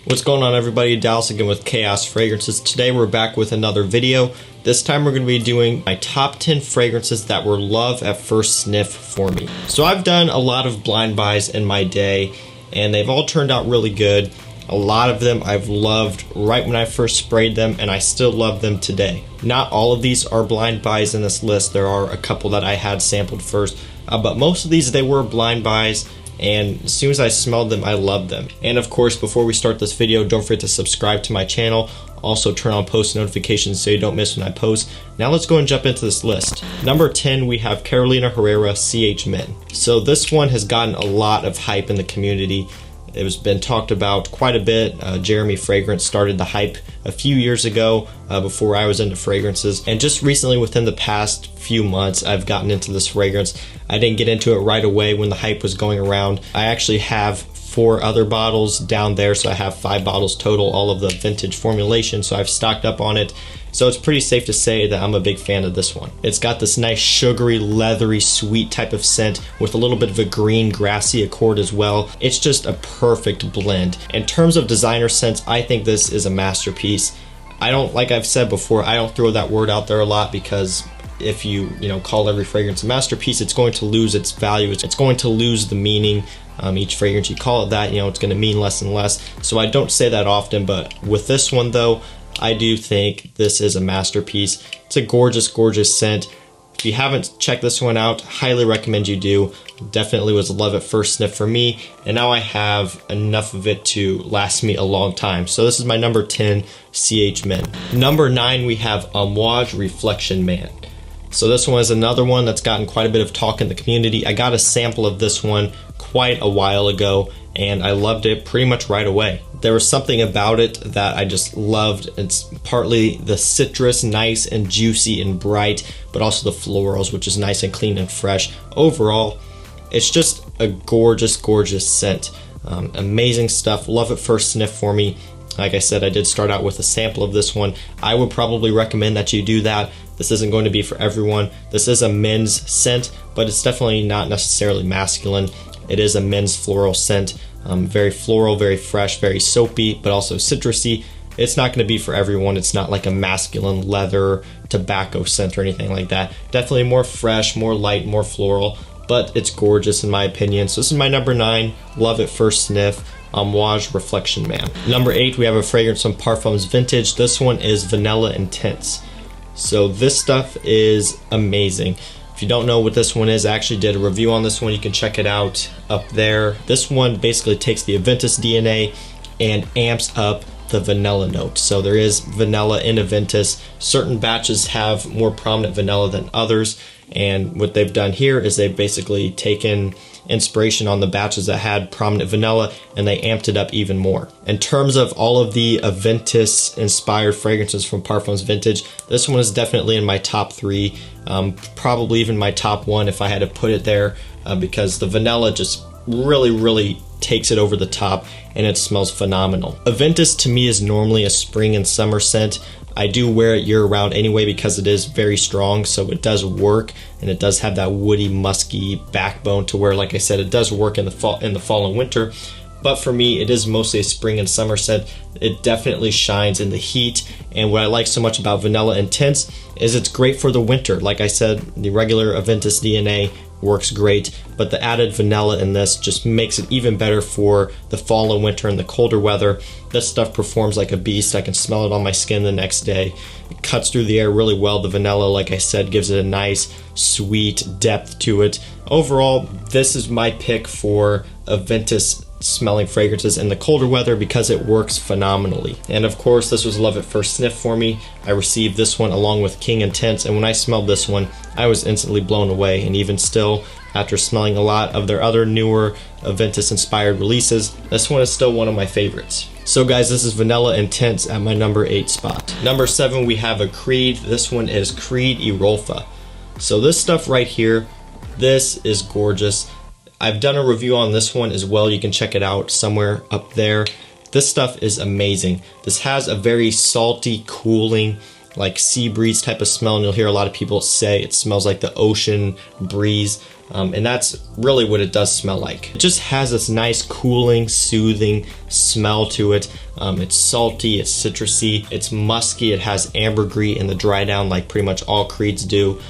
What's going on, everybody? Dallas again with Chaos Fragrances. Today we're back with another video. This time we're going to be doing my top 10 fragrances that were love at first sniff for me. So I've done a lot of blind buys in my day and they've all turned out really good. A lot of them I've loved right when I first sprayed them and I still love them today. Not all of these are blind buys in this list. There are a couple that I had sampled first, but most of these they were blind buys. And as soon as I smelled them, I loved them. And of course, before we start this video, don't forget to subscribe to my channel. Also turn on post notifications so you don't miss when I post. Now let's go and jump into this list. Number 10, we have Carolina Herrera CH Men. So this one has gotten a lot of hype in the community. It has been talked about quite a bit. Jeremy Fragrance started the hype a few years ago before I was into fragrances. And just recently, within the past few months, I've gotten into this fragrance. I didn't get into it right away when the hype was going around. I actually have 4 other bottles down there, so I have 5 bottles total, all of the vintage formulation, so I've stocked up on it. So it's pretty safe to say that I'm a big fan of this one. It's got this nice sugary, leathery, sweet type of scent with a little bit of a green, grassy accord as well. It's just a perfect blend. In terms of designer scents, I think this is a masterpiece. I don't, like I've said before, I don't throw that word out there a lot because if you call every fragrance a masterpiece, it's going to lose its value. It's going to lose the meaning. Each fragrance you call it that, it's going to mean less and less. So I don't say that often, but with this one though, I do think this is a masterpiece. It's a gorgeous, gorgeous scent. If you haven't checked this one out, highly recommend you do. Definitely was a love at first sniff for me, and now I have enough of it to last me a long time. So this is my number 10 CH Men. Number 9, we have Maj Reflection Man. So this one is another one that's gotten quite a bit of talk in the community. I got a sample of this one quite a while ago and I loved it pretty much right away. There was something about it that I just loved. It's partly the citrus, nice and juicy and bright, but also the florals, which is nice and clean and fresh. Overall, it's just a gorgeous, gorgeous scent. Amazing stuff. Love at first sniff for me. Like I said, I did start out with a sample of this one. I would probably recommend that you do that. This isn't going to be for everyone. This is a men's scent, but it's definitely not necessarily masculine. It is a men's floral scent. Very floral, very fresh, very soapy, but also citrusy. It's not going to be for everyone. It's not like a masculine leather tobacco scent or anything like that. Definitely more fresh, more light, more floral, but it's gorgeous in my opinion. So this is my number 9, love at first sniff. Maj Reflection Man. Number 8, we have a fragrance from Parfums Vintage. This one is Vanilla Intense. So this stuff is amazing. If you don't know what this one is, I actually did a review on this one. You can check it out up there. This one basically takes the Aventus DNA and amps up the vanilla note. So there is vanilla in Aventus. Certain batches have more prominent vanilla than others. And what they've done here is they've basically taken inspiration on the batches that had prominent vanilla and they amped it up even more. In terms of all of the Aventus inspired fragrances from Parfums Vintage, this one is definitely in my top 3, probably even my top 1 if I had to put it there, because the vanilla just really takes it over the top and it smells phenomenal. Aventus to me is normally a spring and summer scent. I do wear it year-round anyway because it is very strong, so it does work, and it does have that woody, musky backbone to where, like I said, it does work in the fall and winter. But for me, it is mostly a spring and summer scent. It definitely shines in the heat, and what I like so much about Vanilla Intense is it's great for the winter. Like I said, the regular Aventus DNA works great, but the added vanilla in this just makes it even better for the fall and winter and the colder weather. This stuff performs like a beast. I can smell it on my skin the next day. It cuts through the air really well. The vanilla, like I said, gives it a nice, sweet depth to it. Overall, this is my pick for Aventus smelling fragrances in the colder weather because it works phenomenally. And of course, this was love at first sniff for me. I received this one along with King Intense, and when I smelled this one, I was instantly blown away. And even still, after smelling a lot of their other newer Aventus inspired releases, this one is still one of my favorites. So guys, this is Vanilla Intense at my number 8 spot. Number 7, we have a Creed. This one is Creed Erolfa. So this stuff right here, this is gorgeous. I've done a review on this one as well. You can check it out somewhere up there. This stuff is amazing. This has a very salty, cooling, like sea breeze type of smell, and you'll hear a lot of people say it smells like the ocean breeze. and that's really what it does smell like. It just has this nice cooling, soothing smell to it. It's salty, it's citrusy, it's musky, it has ambergris in the dry down like pretty much all Creeds do.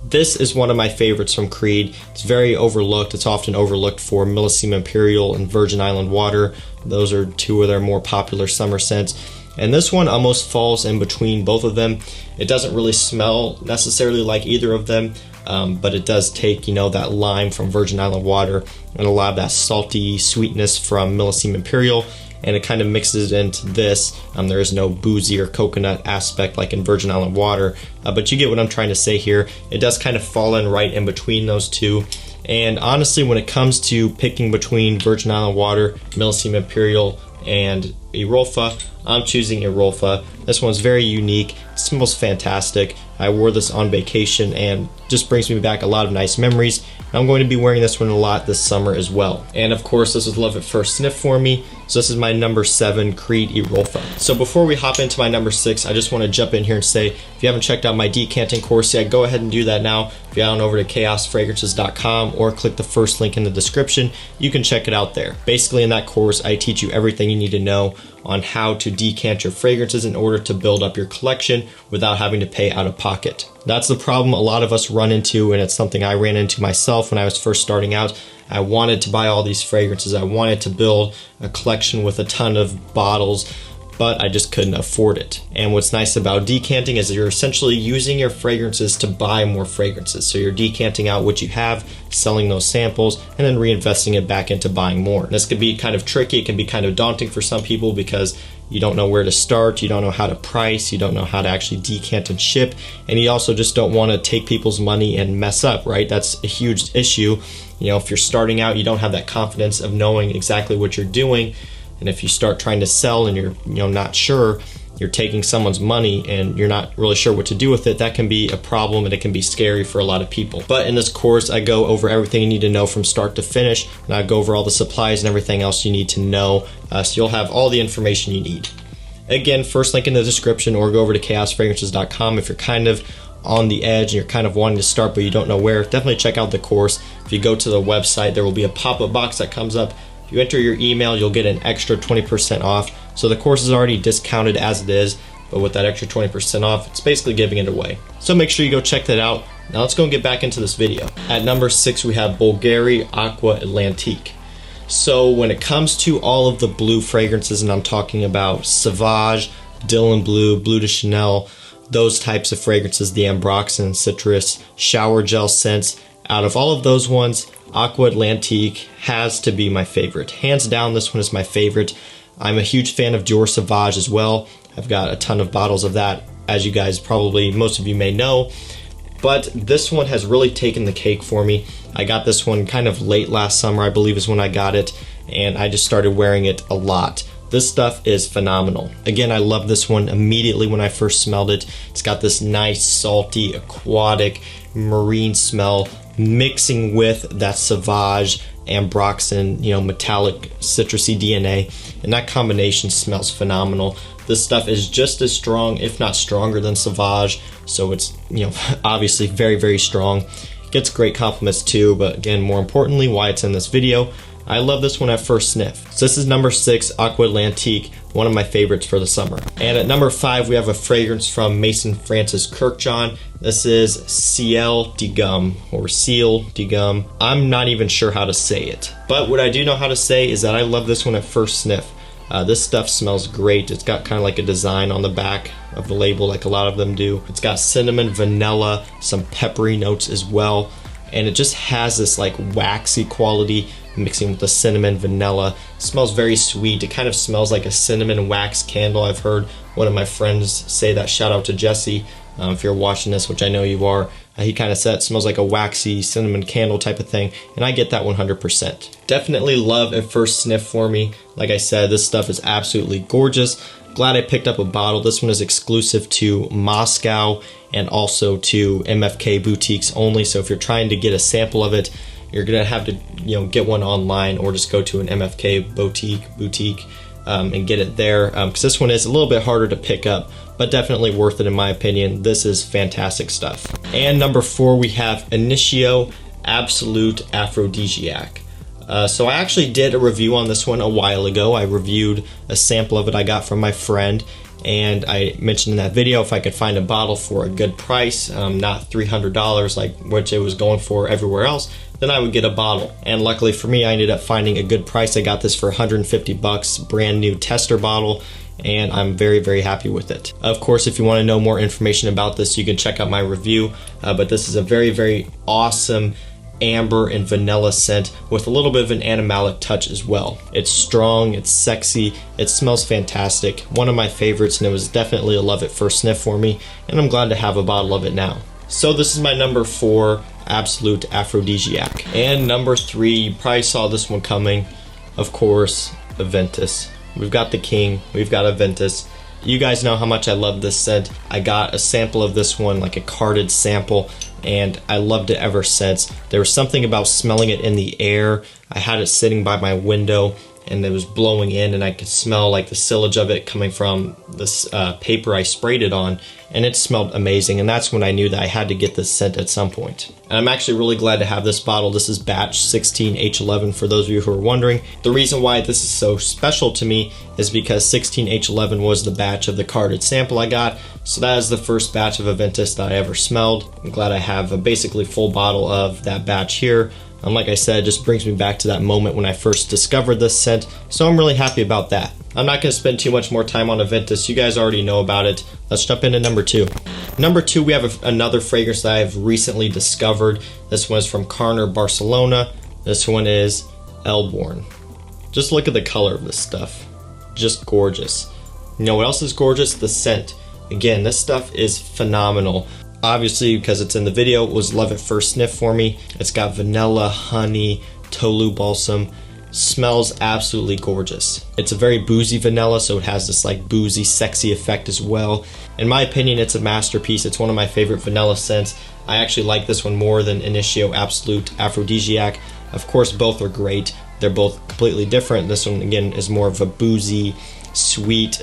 This is one of my favorites from Creed. It's very overlooked. It's often overlooked for Elysium Imperial and Virgin Island Water. Those are two of their more popular summer scents. And this one almost falls in between both of them. It doesn't really smell necessarily like either of them, but it does take, you know, that lime from Virgin Island Water and a lot of that salty sweetness from Elysium Imperial, and it kind of mixes it into this. There is no boozy or coconut aspect like in Virgin Island Water, but you get what I'm trying to say here. It does kind of fall in right in between those two. And honestly, when it comes to picking between Virgin Island Water, Elysium Imperial, and Europa, I'm choosing Europa. This one's very unique. It smells fantastic. I wore this on vacation and just brings me back a lot of nice memories. I'm going to be wearing this one a lot this summer as well. And of course, this was love at first sniff for me. So this is my number 7 Creed Europa. So before we hop into my number 6, I just want to jump in here and say, if you haven't checked out my decanting course yet, go ahead and do that now. If you head on over to chaosfragrances.com or click the first link in the description, you can check it out there. Basically in that course, I teach you everything you need to know on how to decant your fragrances in order to build up your collection without having to pay out of pocket. That's the problem a lot of us run into, and it's something I ran into myself when I was first starting out. I wanted to buy all these fragrances. I wanted to build a collection with a ton of bottles, but I just couldn't afford it. And what's nice about decanting is that you're essentially using your fragrances to buy more fragrances. So you're decanting out what you have, selling those samples, and then reinvesting it back into buying more. This could be kind of tricky. It can be kind of daunting for some people because you don't know where to start, you don't know how to price, you don't know how to actually decant and ship, and you also just don't want to take people's money and mess up, right? That's a huge issue. You know, if you're starting out, you don't have that confidence of knowing exactly what you're doing, and if you start trying to sell and you're, you know, not sure, you're taking someone's money and you're not really sure what to do with it, that can be a problem and it can be scary for a lot of people. But in this course, I go over everything you need to know from start to finish, and I go over all the supplies and everything else you need to know, so you'll have all the information you need. Again, first link in the description, or go over to chaosfragrances.com if you're kind of on the edge and you're kind of wanting to start but you don't know where. Definitely check out the course. If you go to the website, there will be a pop-up box that comes up. If you enter your email, you'll get an extra 20% off. So the course is already discounted as it is, but with that extra 20% off, it's basically giving it away. So make sure you go check that out. Now let's go and get back into this video. At number 6, we have Bulgari Aqua Atlantique. So when it comes to all of the blue fragrances, and I'm talking about Sauvage, Dylan Blue, Bleu de Chanel, those types of fragrances, the Ambroxan, citrus, shower gel scents, out of all of those ones, Aqua Atlantique has to be my favorite. Hands down, this one is my favorite. I'm a huge fan of Dior Sauvage as well. I've got a ton of bottles of that, as you guys probably, most of you may know. But this one has really taken the cake for me. I got this one kind of late last summer, I believe is when I got it, and I just started wearing it a lot. This stuff is phenomenal. Again, I love this one immediately when I first smelled it. It's got this nice, salty, aquatic, marine smell mixing with that Sauvage, Ambroxan, you know, metallic, citrusy DNA, and that combination smells phenomenal. This stuff is just as strong, if not stronger than Sauvage, so it's, you know, obviously very, very strong. Gets great compliments too, but again, more importantly, why it's in this video, I love this one at first sniff. So this is number 6, Aqua Atlantique, one of my favorites for the summer. And at number 5, we have a fragrance from Maison Frances Kirkjohn. This is Ciel de Gum, or Ciel de Gum. I'm not even sure how to say it, but what I do know how to say is that I love this one at first sniff. This stuff smells great. It's got kind of like a design on the back of the label like a lot of them do. It's got cinnamon, vanilla, some peppery notes as well, and it just has this like waxy quality mixing with the cinnamon, vanilla. It smells very sweet. It kind of smells like a cinnamon wax candle. I've heard one of my friends say that. Shout out to Jesse, if you're watching this, which I know you are. He kind of said it smells like a waxy cinnamon candle type of thing, and I get that 100%. Definitely love at first sniff for me. Like I said, this stuff is absolutely gorgeous. Glad I picked up a bottle. This one is exclusive to Moscow and also to MFK boutiques only, so if you're trying to get a sample of it, you're gonna have to, you know, get one online or just go to an MFK boutique and get it there, because this one is a little bit harder to pick up, but definitely worth it in my opinion. This is fantastic stuff. And number 4, we have Initio Absolute Aphrodisiac. So I actually did a review on this one a while ago. I reviewed a sample of it I got from my friend, and I mentioned in that video if I could find a bottle for a good price, not $300 like which it was going for everywhere else, then I would get a bottle. And luckily for me, I ended up finding a good price. I got this for 150 bucks, brand new tester bottle, and I'm very, very happy with it. Of course, if you want to know more information about this, you can check out my review, but this is a very, very awesome amber and vanilla scent with a little bit of an animalic touch as well. It's strong, it's sexy, it smells fantastic. One of my favorites, and it was definitely a love at first sniff for me, and I'm glad to have a bottle of it now. So this is my number 4 Absolute Aphrodisiac. And number 3, you probably saw this one coming, of course, Aventus. We've got the king, we've got Aventus. You guys know how much I love this scent. I got a sample of this one, like a carded sample, and I loved it ever since. There was something about smelling it in the air. I had it sitting by my window and it was blowing in, and I could smell like the sillage of it coming from this paper I sprayed it on, and it smelled amazing, and that's when I knew that I had to get this scent at some point. And I'm actually really glad to have this bottle. This is batch 16H11 for those of you who are wondering. The reason why this is so special to me is because 16H11 was the batch of the carded sample I got, so that is the first batch of Aventus that I ever smelled. I'm glad I have a basically full bottle of that batch here. And like I said, it just brings me back to that moment when I first discovered this scent, so I'm really happy about that. I'm not going to spend too much more time on Aventus. You guys already know about it. Let's jump into number 2. Number 2, we have another fragrance that I've recently discovered. This one is from Carner, Barcelona. This one is Elborn. Just look at the color of this stuff. Just gorgeous. You know what else is gorgeous? The scent. Again, this stuff is phenomenal. Obviously, because it's in the video, it was love at first sniff for me. It's got vanilla, honey, tolu balsam. Smells absolutely gorgeous. It's a very boozy vanilla, so it has this like boozy, sexy effect as well. In my opinion, it's a masterpiece. It's one of my favorite vanilla scents. I actually like this one more than Initio Absolute Aphrodisiac. Of course, both are great. They're both completely different. This one, again, is more of a boozy, sweet,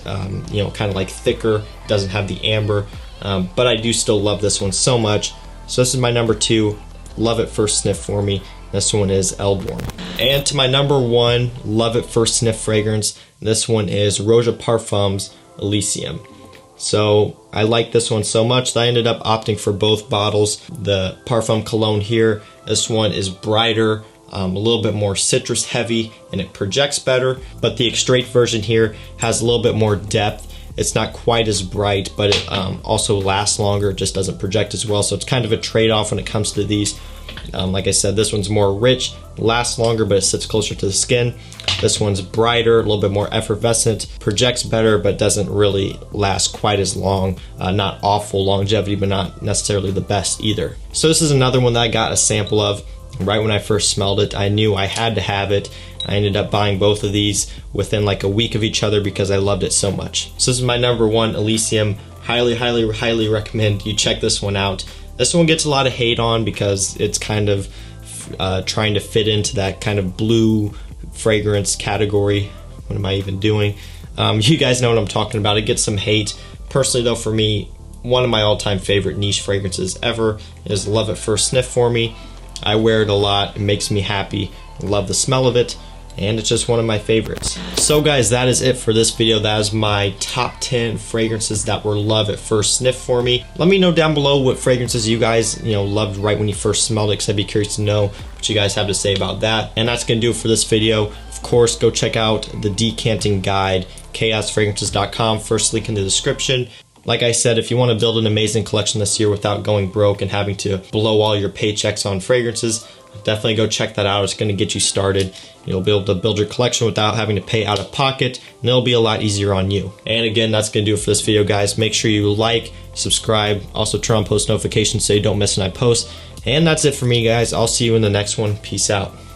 you know, kind of like thicker. Doesn't have the amber. But I do still love this one so much. So this is my number 2, love at first sniff for me. This one is Elborn. And to my number 1, love at first sniff fragrance, this one is Rosa Parfums Elysium. So I like this one so much that I ended up opting for both bottles. The Parfum Cologne here, this one is brighter, a little bit more citrus heavy, and it projects better. But the Extrait version here has a little bit more depth. It's not quite as bright, but it also lasts longer. It just doesn't project as well. So it's kind of a trade-off when it comes to these. Like I said, this one's more rich, lasts longer, but it sits closer to the skin. This one's brighter, a little bit more effervescent, projects better, but doesn't really last quite as long. Not awful longevity, but not necessarily the best either. So this is another one that I got a sample of. Right when I first smelled it, I knew I had to have it. I ended up buying both of these within like a week of each other because I loved it so much. So this is my number 1, Elysium. Highly, highly, highly recommend you check this one out. This one gets a lot of hate on because it's kind of trying to fit into that kind of blue fragrance category. What am I even doing? You guys know what I'm talking about. It gets some hate. Personally though, for me, one of my all-time favorite niche fragrances ever is Love at First Sniff for me. I wear it a lot. It makes me happy. I love the smell of it, and it's just one of my favorites. So guys, that is it for this video. That is my top 10 fragrances that were love at first sniff for me. Let me know down below what fragrances you guys, loved right when you first smelled it, because I'd be curious to know what you guys have to say about that. And that's gonna do it for this video. Of course, go check out the decanting guide, chaosfragrances.com. First link in the description. Like I said, if you want to build an amazing collection this year without going broke and having to blow all your paychecks on fragrances, definitely go check that out. It's going to get you started. You'll be able to build your collection without having to pay out of pocket, and it'll be a lot easier on you. And again, that's going to do it for this video, guys. Make sure you like, subscribe, also turn on post notifications so you don't miss when I post. And that's it for me, guys. I'll see you in the next one. Peace out.